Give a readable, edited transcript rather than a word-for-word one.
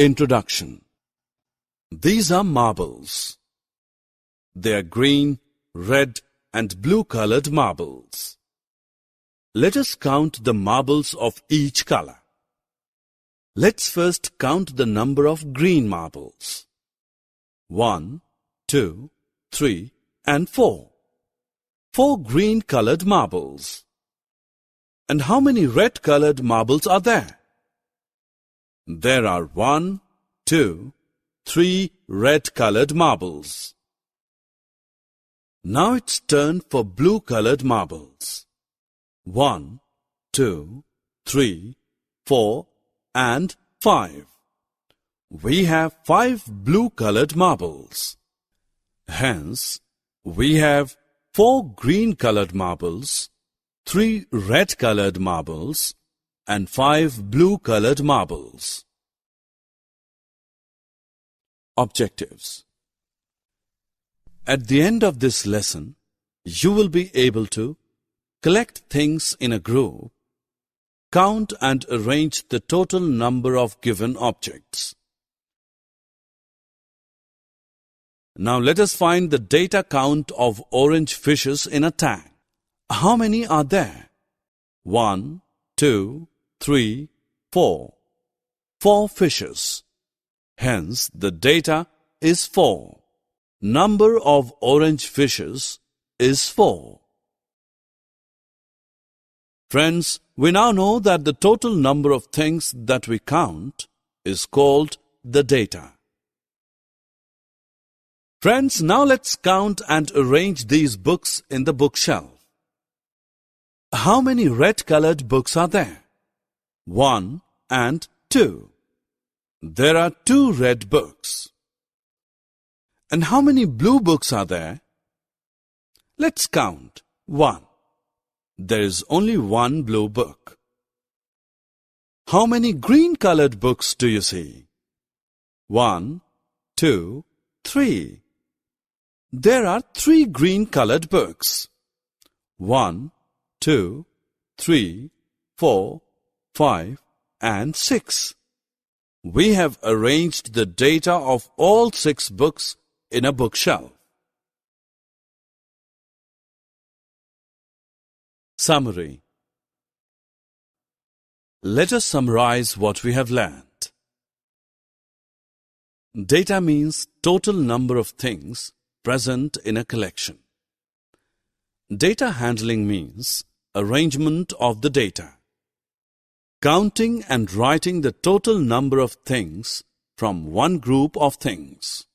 Introduction. These are marbles. They are green, red and blue colored marbles. Let us count the marbles of each color. Let's first count the number of green marbles. 1, 2, 3 and 4. 4 green colored marbles. And how many red colored marbles are there? There are 1, 2, 3 red colored marbles. Now it's turn for blue colored marbles. 1, 2, 3, 4 and 5. We have 5 blue colored marbles. Hence, we have 4 green colored marbles, 3 red colored marbles and 5 blue colored marbles. Objectives. At the end of this lesson, you will be able to collect things in a group, count and arrange the total number of given objects. Now let us find the data count of orange fishes in a tank. How many are there? 1, 2, 3, 4. 4 fishes. Hence, the data is 4. Number of orange fishes is 4. Friends, we now know that the total number of things that we count is called the data. Friends, now let's count and arrange these books in the bookshelf. How many red-colored books are there? 1 and 2. There are 2 red books. And how many blue books are there? Let's count. 1. There is only 1 blue book. How many green-colored books do you see? 1, 2, 3. There are 3 green-colored books. 1, 2, 3, 4, 5 and 6. We have arranged the data of all 6 books in a bookshelf. Summary. Let us summarize what we have learned. Data means total number of things present in a collection. Data handling means arrangement of the data. Counting and writing the total number of things from one group of things.